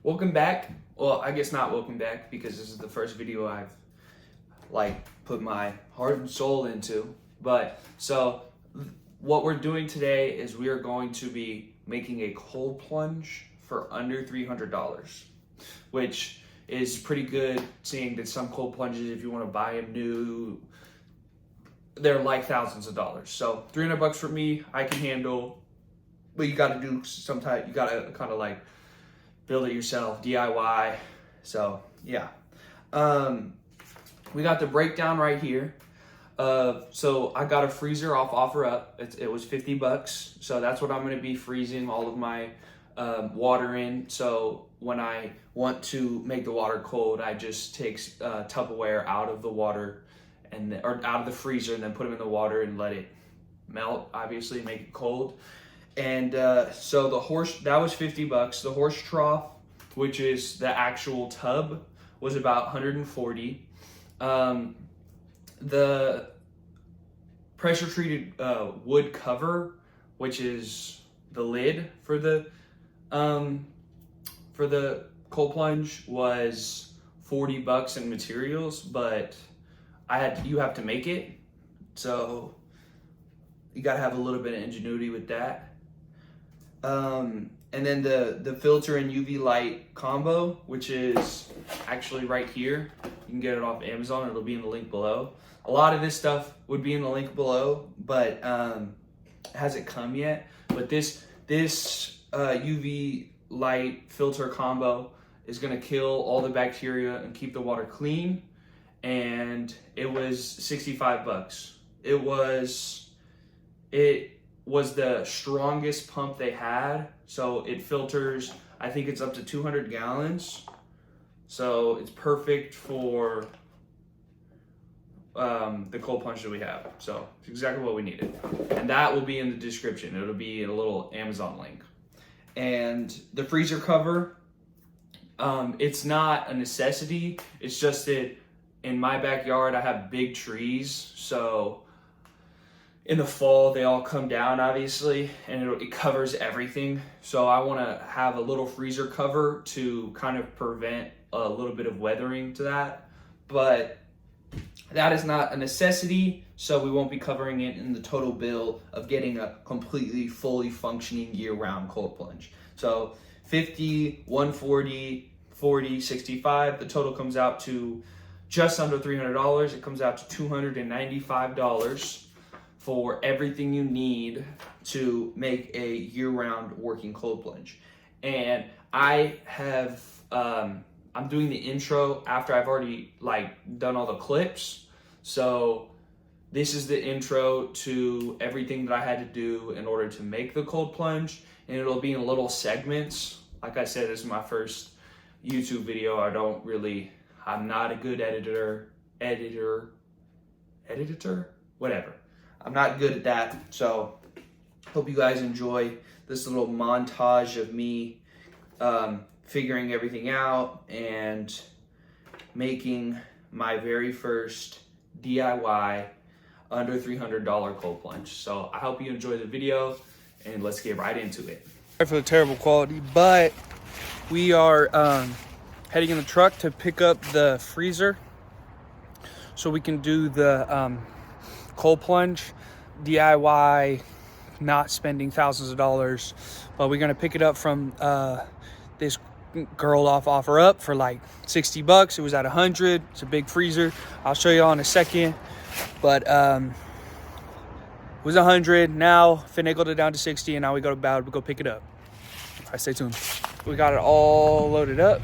Welcome back. Well, I guess not welcome back because this is the first video I've put my heart and soul into. But so what we're doing today is we are going to be making a cold plunge for under $300, which is pretty good, seeing that some cold plunges, if you want to buy them new, they're like thousands of dollars. So $300 for me, I can handle. But you got to do sometimes. You got to kind of like build it yourself, DIY. So yeah, we got the breakdown right here. So I got a freezer off OfferUp. It was $50. So that's what I'm going to be freezing all of my water in. So when I want to make the water cold, I just take Tupperware out of the water or out of the freezer, and then put them in the water and let it melt, obviously, make it cold. And so that was $50. The horse trough, which is the actual tub, was about $140. The pressure treated wood cover, which is the lid for the cold plunge, was $40 in materials, but you have to make it, so you gotta have a little bit of ingenuity with that. And then the filter and UV light combo, which is actually right here. You can get it off Amazon. It'll be in the link below. A lot of this stuff would be in the link below, but it hasn't come yet. But this UV light filter combo is gonna kill all the bacteria and keep the water clean. And it was $65. It was the strongest pump they had, so it filters, I think it's up to 200 gallons, so it's perfect for the cold plunge that we have. So it's exactly what we needed, and that will be in the description. It'll be in a little Amazon link. And the freezer cover, it's not a necessity. It's just that in my backyard I have big trees, so in the fall, they all come down, obviously, and it covers everything. So I want to have a little freezer cover to kind of prevent a little bit of weathering to that. But that is not a necessity, so we won't be covering it in the total bill of getting a completely, fully functioning year-round cold plunge. So 50, 140, 40, 65, the total comes out to just under $300. It comes out to $295. For everything you need to make a year-round working cold plunge. And I have, I'm doing the intro after I've already done all the clips. So this is the intro to everything that I had to do in order to make the cold plunge. And it'll be in little segments. Like I said, this is my first YouTube video. I'm not a good editor, whatever. I'm not good at that, so hope you guys enjoy this little montage of me figuring everything out and making my very first DIY under $300 cold plunge. So I hope you enjoy the video, and let's get right into it. Sorry for the terrible quality, but we are heading in the truck to pick up the freezer so we can do the cold plunge DIY, not spending thousands of dollars. But we're gonna pick it up from this girl off OfferUp for like $60. It was at 100. It's a big freezer. I'll show you all in a second. But it was 100. Now finagled it down to 60, and now we go pick it up. All right, stay tuned. We got it all loaded up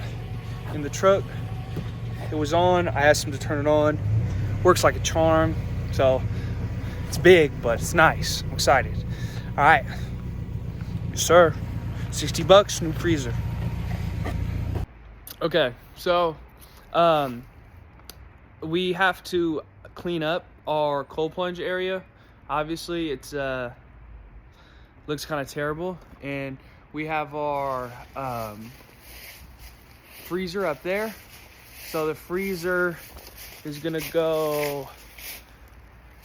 in the truck. It was on. I asked him to turn it on. Works like a charm. So it's big, but it's nice. I'm excited. All right. Yes, sir. $60, new freezer. Okay, so we have to clean up our cold plunge area. Obviously, it's looks kind of terrible, and we have our freezer up there. So the freezer is gonna go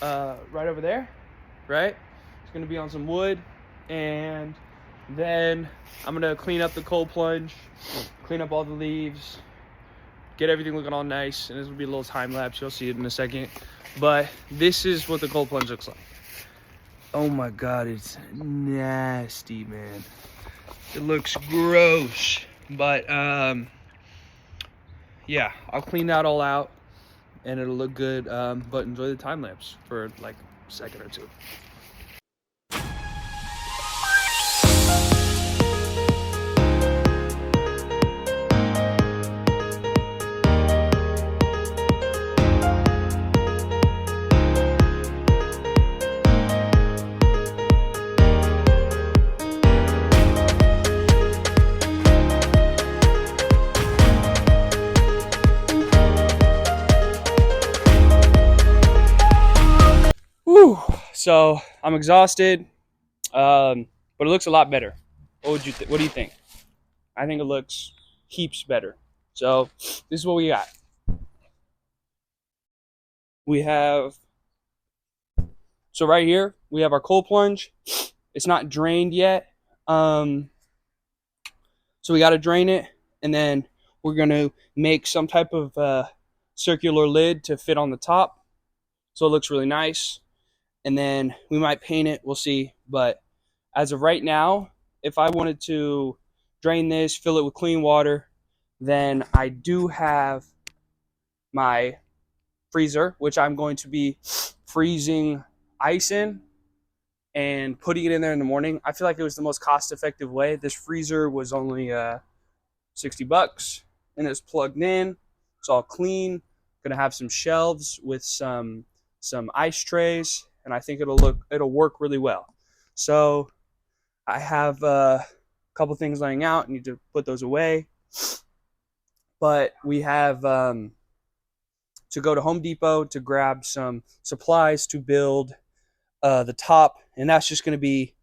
right over there, right? It's gonna be on some wood, and Then I'm gonna clean up the cold plunge, clean up all the leaves, get everything looking all nice, and this will be a little time lapse. You'll see it in a second. But this is what the cold plunge looks like. Oh my God, it's nasty, man. It looks gross. But yeah, I'll clean that all out and it'll look good. But enjoy the time lapse for like a second or two. Whew. So I'm exhausted, but it looks a lot better. What do you think? I think it looks heaps better. So this is what we got. We have, so right here we have our cold plunge. It's not drained yet, so we got to drain it, and then we're gonna make some type of circular lid to fit on the top, so it looks really nice. And then we might paint it, we'll see. But as of right now, if I wanted to drain this, fill it with clean water, then I do have my freezer, which I'm going to be freezing ice in and putting it in there in the morning. I feel like it was the most cost-effective way. This freezer was only $60, and it's plugged in. It's all clean. Gonna have some shelves with some ice trays, and I think it'll work really well. So I have a couple things laying out. I need to put those away. But we have to go to Home Depot to grab some supplies to build the top, and that's just going to be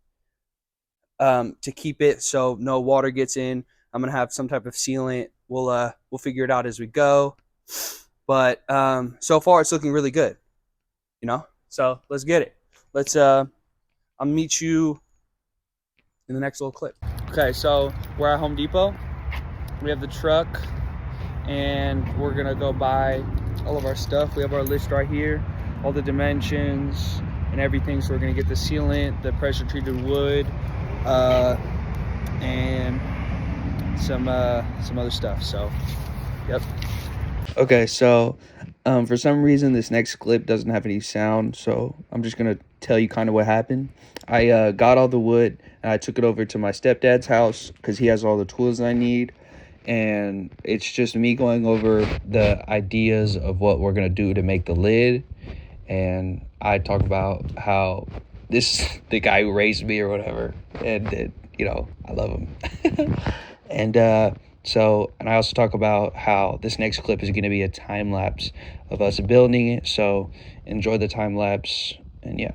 to keep it so no water gets in. I'm going to have some type of sealant. We'll figure it out as we go. But so far it's looking really good, you know? So let's get it. I'll meet you in the next little clip. Okay, so we're at Home Depot. We have the truck, and we're gonna go buy all of our stuff. We have our list right here, all the dimensions and everything. So we're gonna get the sealant, the pressure treated wood, and some other stuff. So, yep. Okay, so for some reason this next clip doesn't have any sound, so I'm just gonna tell you kind of what happened. I got all the wood and I took it over to my stepdad's house because he has all the tools I need, and it's just me going over the ideas of what we're gonna do to make the lid. And I talk about how this the guy who raised me or whatever, and you know, I love him. And I also talk about how this next clip is going to be a time lapse of us building it. So enjoy the time lapse, and yeah.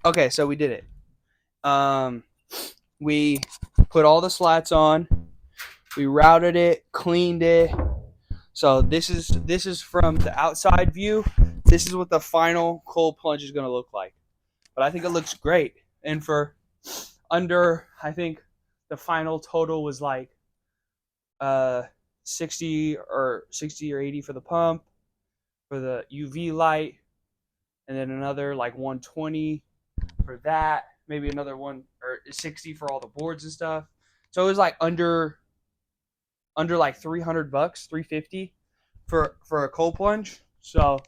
Okay, so we did it. We put all the slats on. We routed it, cleaned it. So this is from the outside view. This is what the final cold plunge is going to look like. But I think it looks great. And for under, I think the final total was like 60 or 80 for the pump, for the UV light, and then another like 120 for that, maybe another one or 60 for all the boards and stuff. So it was like under like $300, $350 for a cold plunge. So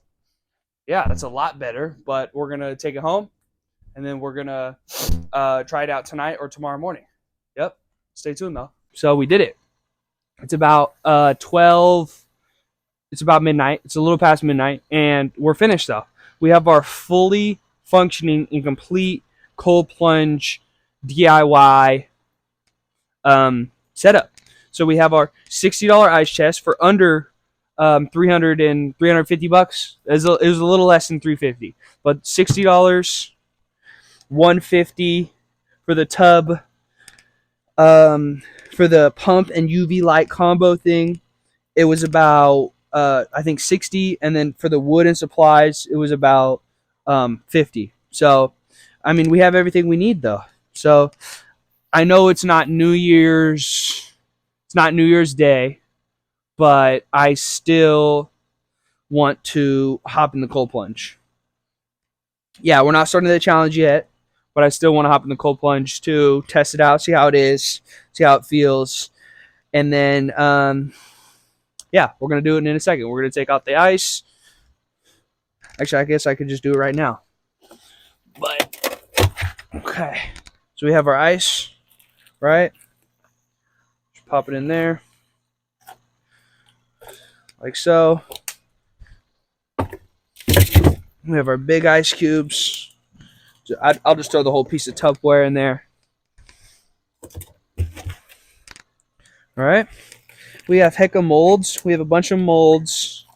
yeah, that's a lot better. But we're gonna take it home, and then we're gonna try it out tonight or tomorrow morning. Yep. Stay tuned though. So we did it. It's about 12. It's about midnight. It's a little past midnight, and we're finished though. We have our fully functioning and complete cold plunge DIY setup. So we have our $60 ice chest for under 350 bucks. It was a little less than 350, but $60, 150 for the tub, for the pump and UV light combo thing. It was about I think 60, and then for the wood and supplies, it was about 50. So, I mean, we have everything we need though. So, I know it's not New Year's Day, but I still want to hop in the cold plunge. Yeah, we're not starting the challenge yet, but I still want to hop in the cold plunge to test it out, see how it is, see how it feels, and then yeah, we're gonna do it in a second. We're gonna take out the ice. Actually, I guess I could just do it right now. But okay, so we have our ice, right? Just pop it in there, like so. We have our big ice cubes. So I'll just throw the whole piece of Tupperware in there. All right. We have hecka molds. We have a bunch of molds,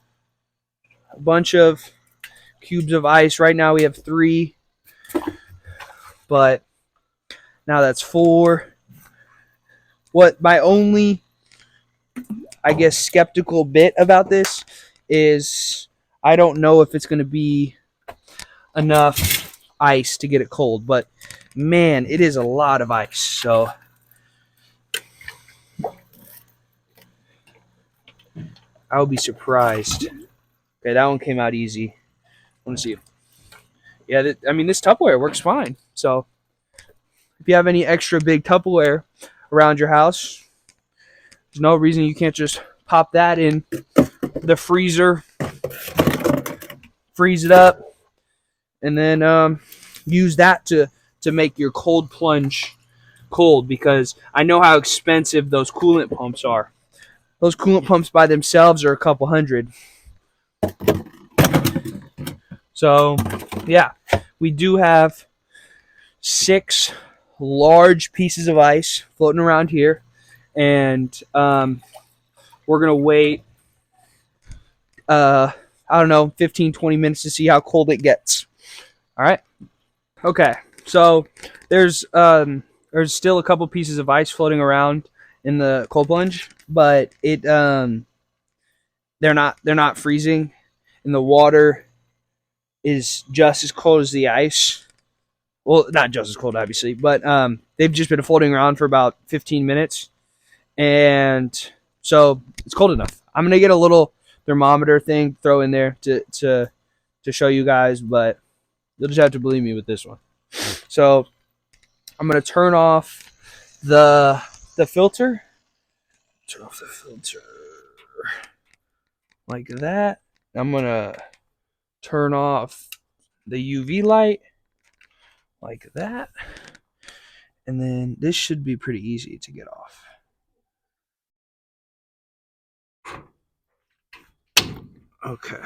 a bunch of cubes of ice. Right now we have 3, but now that's 4. What my only, I guess, skeptical bit about this is I don't know if it's going to be enough ice to get it cold, but man, it is a lot of ice. So I would be surprised. Okay, that one came out easy. I want to see. Yeah, I mean, this Tupperware works fine. So if you have any extra big Tupperware around your house, there's no reason you can't just pop that in the freezer, freeze it up, and then use that to make your cold plunge cold, because I know how expensive those coolant pumps are. Those coolant pumps by themselves are a couple hundred. So, yeah, we do have 6 large pieces of ice floating around here, and we're going to wait, I don't know, 15, 20 minutes to see how cold it gets. All right? Okay, so there's still a couple pieces of ice floating around in the cold plunge, but they're not freezing, and the water is just as cold as the ice. Well, not just as cold, obviously, but they've just been floating around for about 15 minutes, and so it's cold enough. I'm gonna get a little thermometer thing throw in there to show you guys, but you'll just have to believe me with this one. So I'm gonna turn off the filter. Turn off the filter like that. I'm gonna turn off the UV light like that, and then this should be pretty easy to get off. Okay.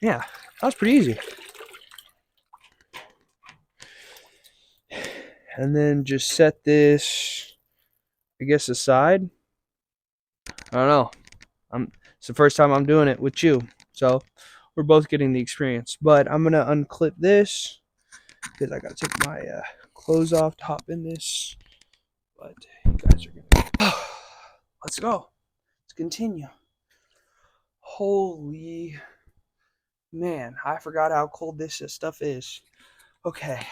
Yeah, that was pretty easy. And then just set this, I guess, aside. I don't know. It's the first time I'm doing it with you, so we're both getting the experience. But I'm gonna unclip this because I gotta take my clothes off to hop in this. But you guys are gonna. Let's go. Let's continue. Holy man, I forgot how cold this stuff is. Okay.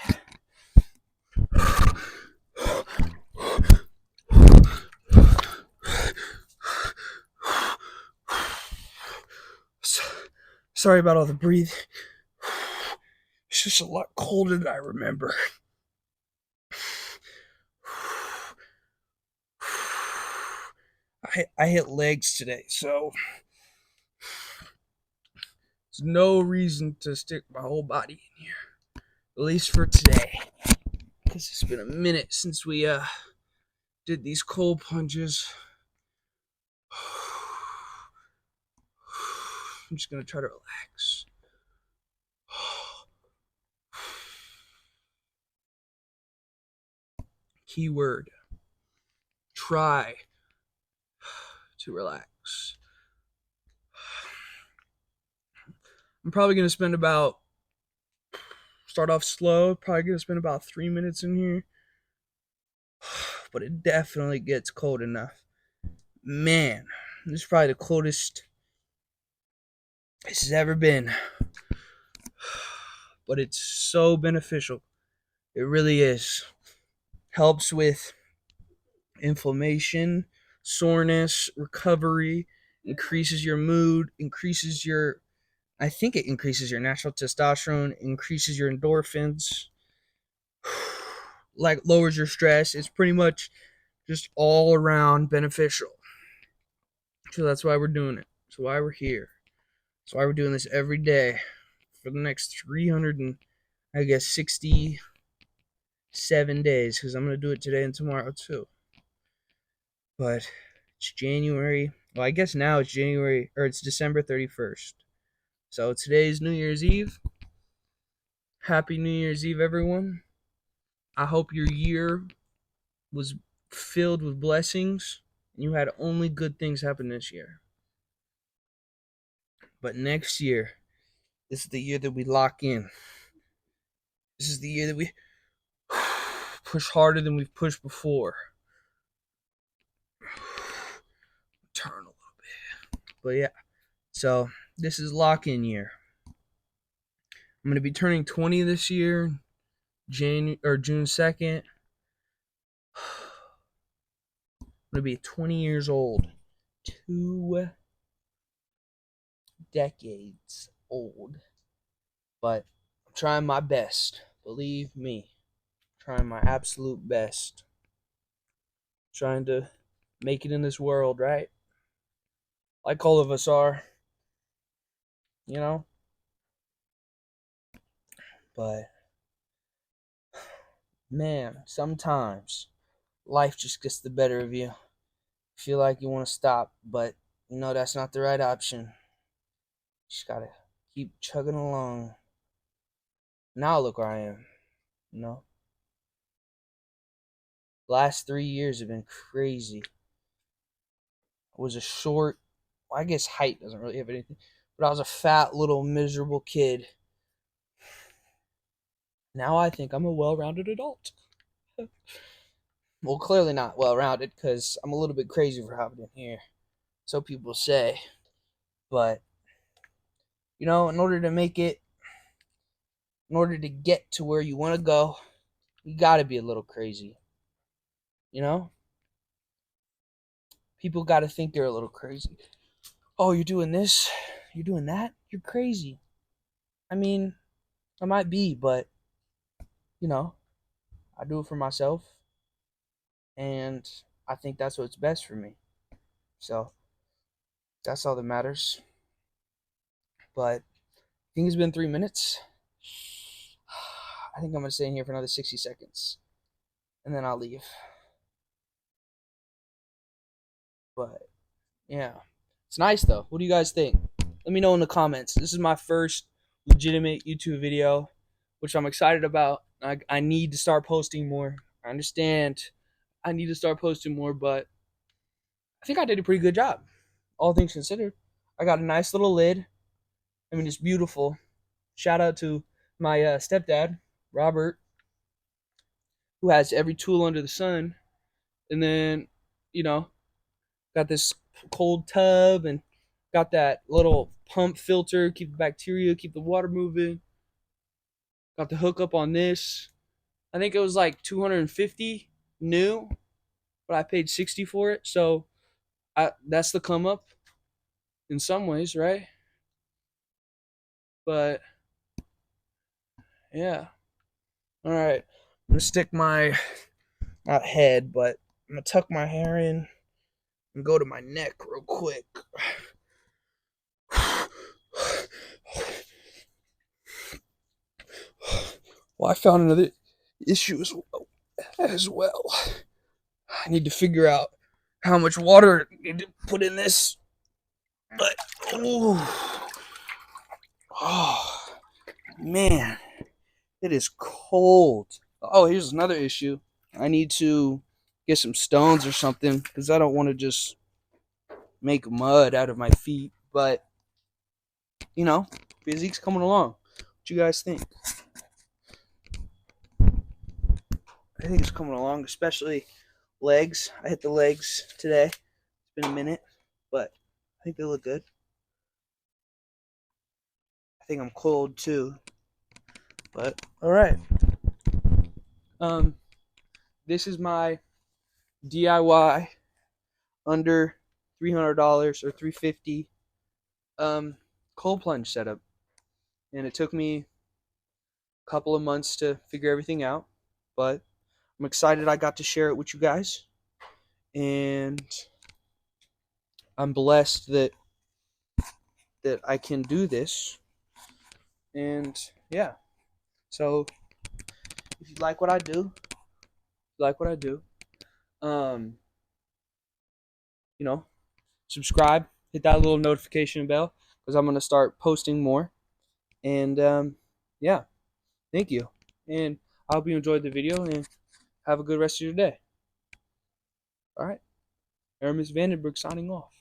Sorry about all the breathing. It's just a lot colder than I remember. I hit legs today, so there's no reason to stick my whole body in here. At least for today. Because it's been a minute since we did these cold plunges. I'm just gonna try to relax. Keyword: try to relax. I'm probably going to start off slow, probably going to spend about 3 minutes in here. But it definitely gets cold enough. Man, this is probably the coldest this has ever been. But it's so beneficial. It really is. Helps with inflammation, soreness, recovery, increases your mood, I think it increases your natural testosterone, increases your endorphins, like lowers your stress. It's pretty much just all around beneficial. So that's why we're doing it. That's why we're here. That's why we're doing this every day for the next 67 days, because I'm going to do it today and tomorrow too. But it's January. Well, I guess now it's it's December 31st. So today's New Year's Eve. Happy New Year's Eve, everyone. I hope your year was filled with blessings and you had only good things happen this year. But next year, this is the year that we lock in. This is the year that we push harder than we've pushed before. Turn a little bit. But yeah, so this is lock-in year. I'm going to be turning 20 this year, June 2nd. I'm going to be 20 years old. 2 decades old. But I'm trying my best. Believe me. Trying my absolute best. Trying to make it in this world, right? Like all of us are. You know? But, man, sometimes life just gets the better of you. You feel like you want to stop, but you know that's not the right option. Just gotta keep chugging along. Now look where I am, you know? Last 3 years have been crazy. I was a short, well, I guess height doesn't really have anything, but I was a fat little miserable kid. Now I think I'm a well-rounded adult. Well, clearly not well-rounded because I'm a little bit crazy for having it here. So people say. But, you know, in order to get to where you want to go, you got to be a little crazy. You know? People got to think they're a little crazy. Oh, you're doing this? You're doing that? You're crazy. I mean, I might be, but, you know, I do it for myself. And I think that's what's best for me. So, that's all that matters. But I think it's been 3 minutes. I think I'm going to stay in here for another 60 seconds. And then I'll leave. But, yeah. It's nice, though. What do you guys think? Let me know in the comments. This is my first legitimate YouTube video, which I'm excited about. I need to start posting more. I understand I need to start posting more, but I think I did a pretty good job, all things considered. I got a nice little lid. I mean, it's beautiful. Shout out to my stepdad, Robert, who has every tool under the sun. And then, you know, got this cold tub and got that little pump filter, keep the bacteria, keep the water moving. Got the hookup on this. I think it was like $250 new, but I paid $60 for it. So that's the come up in some ways, right? But yeah. All right. I'm gonna stick my not head, but I'm gonna tuck my hair in and go to my neck real quick. Well, I found another issue as well. I need to figure out how much water I need to put in this. But oh man, it is cold. Oh, here's another issue. I need to get some stones or something because I don't want to just make mud out of my feet. But, you know, physique's coming along. What you guys think? I think it's coming along, especially legs. I hit the legs today. It's been a minute, but I think they look good. I think I'm cold too, but all right. This is my DIY under $300 or $350 cold plunge setup, and it took me a couple of months to figure everything out, but I'm excited I got to share it with you guys, and I'm blessed that I can do this. And yeah, so if you like what I do, um, you know, subscribe, hit that little notification bell because I'm gonna start posting more. And yeah, thank you, and I hope you enjoyed the video and have a good rest of your day. All right, Aramis Vandenberg signing off.